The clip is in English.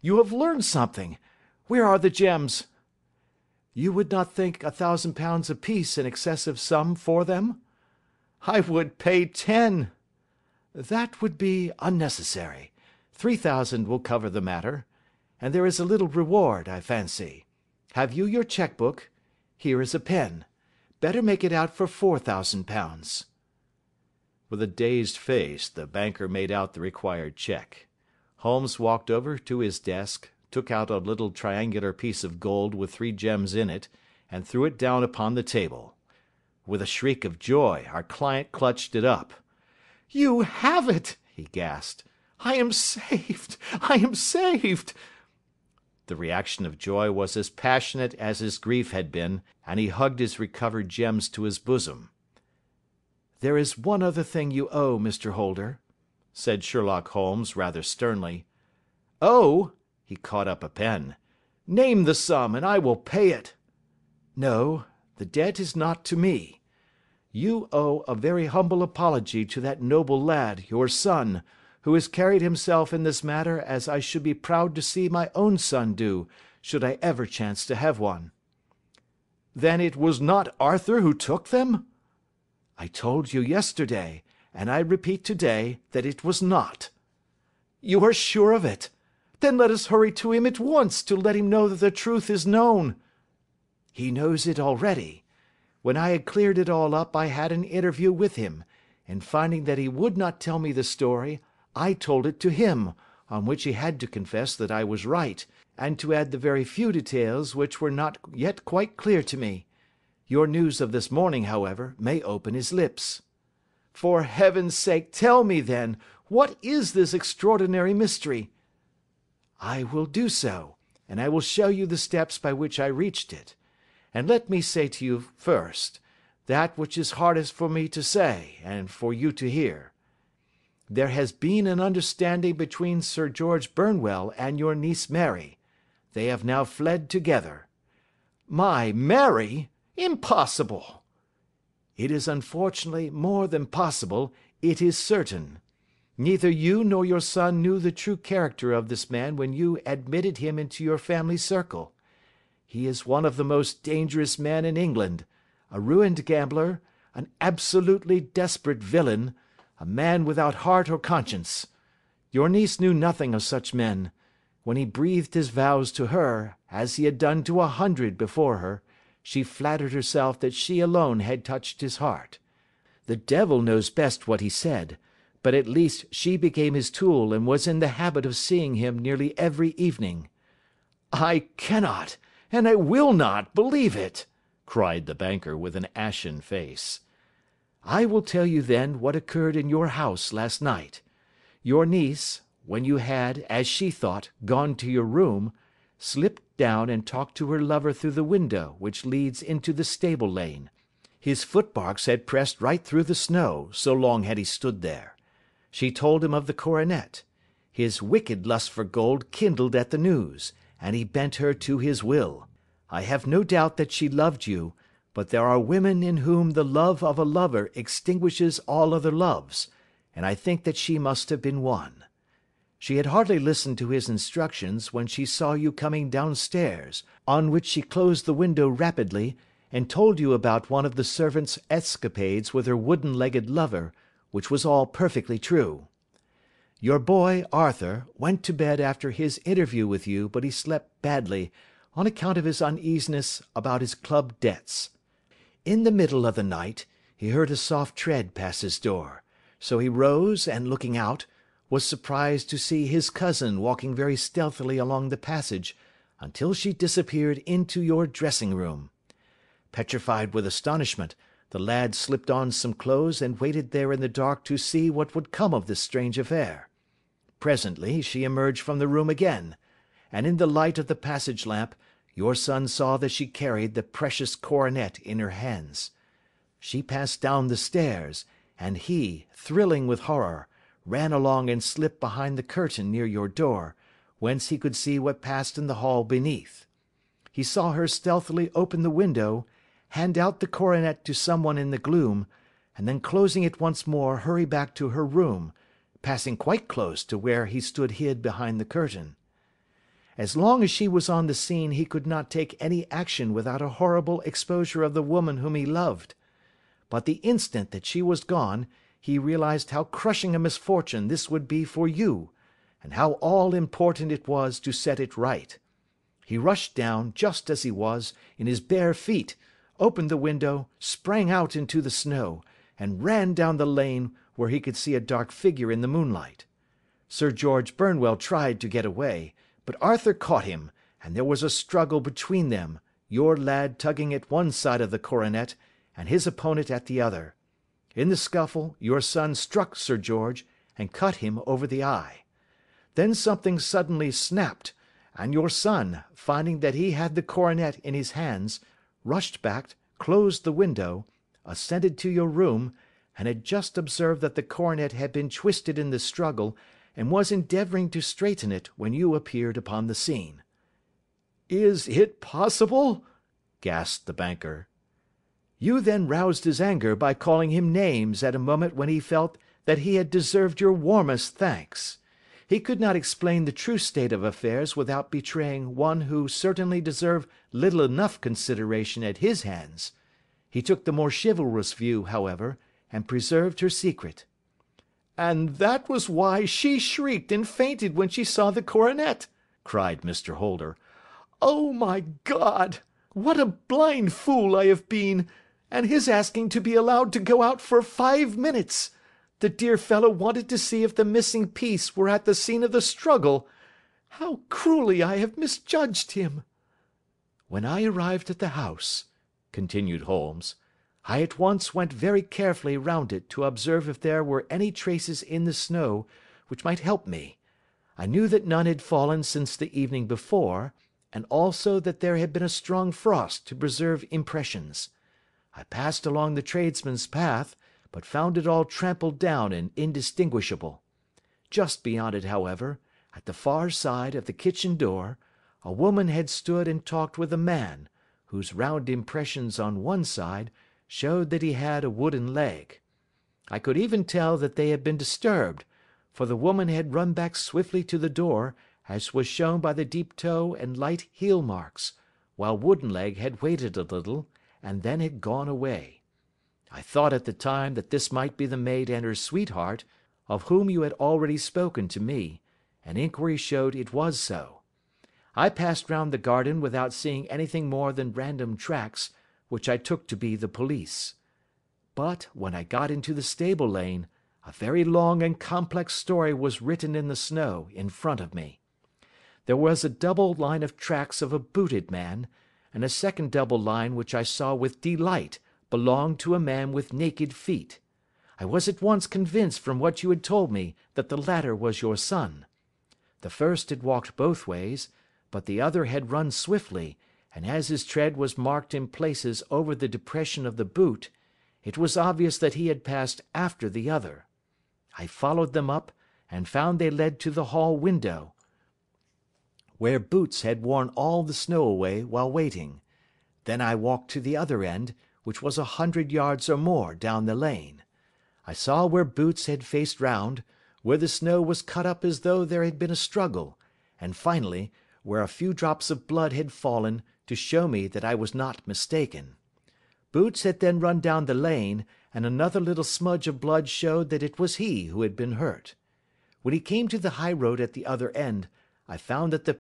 You have learned something. Where are the gems? You would not think £1,000 apiece an excessive sum for them? I would pay 10. That would be unnecessary. 3,000 will cover the matter. And there is a little reward, I fancy. Have you your cheque-book? Here is a pen. Better make it out for £4,000. With a dazed face, the banker made out the required cheque. Holmes walked over to his desk, took out a little triangular piece of gold with 3 gems in it, and threw it down upon the table. With a shriek of joy, our client clutched it up. "You have it!" he gasped. "I am saved! I am saved!" The reaction of joy was as passionate as his grief had been, and he hugged his recovered gems to his bosom. "There is one other thing you owe, Mr. Holder," said Sherlock Holmes rather sternly. "Oh!" He caught up a pen. "Name the sum, and I will pay it." "No, the debt is not to me. You owe a very humble apology to that noble lad, your son, who has carried himself in this matter as I should be proud to see my own son do, should I ever chance to have one." "Then it was not Arthur who took them?" "I told you yesterday, and I repeat today, that it was not." "You are sure of it? Then let us hurry to him at once to let him know that the truth is known." "He knows it already. When I had cleared it all up I had an interview with him, and finding that he would not tell me the story, I told it to him, on which he had to confess that I was right, and to add the very few details which were not yet quite clear to me. Your news of this morning, however, may open his lips." "For heaven's sake, tell me, then, what is this extraordinary mystery?" "I will do so, and I will show you the steps by which I reached it. And let me say to you first, that which is hardest for me to say, and for you to hear. There has been an understanding between Sir George Burnwell and your niece Mary. They have now fled together." "My Mary? Impossible!" "It is unfortunately more than possible, it is certain. Neither you nor your son knew the true character of this man when you admitted him into your family circle. He is one of the most dangerous men in England, a ruined gambler, an absolutely desperate villain, a man without heart or conscience. Your niece knew nothing of such men. When he breathed his vows to her, as he had done to 100 before her, she flattered herself that she alone had touched his heart. The devil knows best what he said, but at least she became his tool and was in the habit of seeing him nearly every evening." "I cannot, and I will not, believe it," cried the banker with an ashen face. "I will tell you then what occurred in your house last night. Your niece, when you had, as she thought, gone to your room, slipped down and talked to her lover through the window which leads into the stable lane. His footmarks had pressed right through the snow, so long had he stood there. She told him of the coronet. His wicked lust for gold kindled at the news, and he bent her to his will. I have no doubt that she loved you, but there are women in whom the love of a lover extinguishes all other loves, and I think that she must have been one. She had hardly listened to his instructions when she saw you coming downstairs, on which she closed the window rapidly, and told you about one of the servants' escapades with her wooden-legged lover, which was all perfectly true. Your boy, Arthur, went to bed after his interview with you, but he slept badly, on account of his uneasiness about his club debts. In the middle of the night, he heard a soft tread pass his door, so he rose and, looking out, was surprised to see his cousin walking very stealthily along the passage, until she disappeared into your dressing-room. Petrified with astonishment, the lad slipped on some clothes and waited there in the dark to see what would come of this strange affair. Presently she emerged from the room again, and in the light of the passage lamp your son saw that she carried the precious coronet in her hands. She passed down the stairs, and he, thrilling with horror, ran along and slipped behind the curtain near your door, whence he could see what passed in the hall beneath. He saw her stealthily open the window, hand out the coronet to someone in the gloom, and then closing it once more hurry back to her room, passing quite close to where he stood hid behind the curtain. As long as she was on the scene he could not take any action without a horrible exposure of the woman whom he loved. But the instant that she was gone, he realized how crushing a misfortune this would be for you, and how all important it was to set it right. He rushed down, just as he was, in his bare feet, opened the window, sprang out into the snow, and ran down the lane where he could see a dark figure in the moonlight. Sir George Burnwell tried to get away, but Arthur caught him, and there was a struggle between them, your lad tugging at one side of the coronet, and his opponent at the other. In the scuffle, your son struck Sir George, and cut him over the eye. Then something suddenly snapped, and your son, finding that he had the coronet in his hands, rushed back, closed the window, ascended to your room, and had just observed that the coronet had been twisted in the struggle, and was endeavouring to straighten it when you appeared upon the scene." "Is it possible?" gasped the banker. "You then roused his anger by calling him names at a moment when he felt that he had deserved your warmest thanks. He could not explain the true state of affairs without betraying one who certainly deserved little enough consideration at his hands. He took the more chivalrous view, however, and preserved her secret." "And that was why she shrieked and fainted when she saw the coronet," cried Mr. Holder. "Oh, my God! What a blind fool I have been! And his asking to be allowed to go out for 5 minutes! The dear fellow wanted to see if the missing piece were at the scene of the struggle. How cruelly I have misjudged him!" "When I arrived at the house," continued Holmes, "I at once went very carefully round it to observe if there were any traces in the snow which might help me. I knew that none had fallen since the evening before, and also that there had been a strong frost to preserve impressions. I passed along the tradesmen's path, but found it all trampled down and indistinguishable. Just beyond it, however, at the far side of the kitchen door, a woman had stood and talked with a man, whose round impressions on one side showed that he had a wooden leg. I could even tell that they had been disturbed, for the woman had run back swiftly to the door, as was shown by the deep toe and light heel marks, while Woodenleg had waited a little, and then had gone away. I thought at the time that this might be the maid and her sweetheart, of whom you had already spoken to me, and inquiry showed it was so. I passed round the garden without seeing anything more than random tracks, which I took to be the police. But, when I got into the stable lane, a very long and complex story was written in the snow in front of me. There was a double line of tracks of a booted man, and a second double line which I saw with delight belonged to a man with naked feet. I was at once convinced from what you had told me that the latter was your son. The first had walked both ways, but the other had run swiftly, and as his tread was marked in places over the depression of the boot, it was obvious that he had passed after the other. I followed them up, and found they led to the hall window, where Boots had worn all the snow away while waiting. Then I walked to the other end, which was 100 yards or more down the lane. I saw where Boots had faced round, where the snow was cut up as though there had been a struggle, and finally, where a few drops of blood had fallen to show me that I was not mistaken. Boots had then run down the lane, and another little smudge of blood showed that it was he who had been hurt. When he came to the high road at the other end, I found that the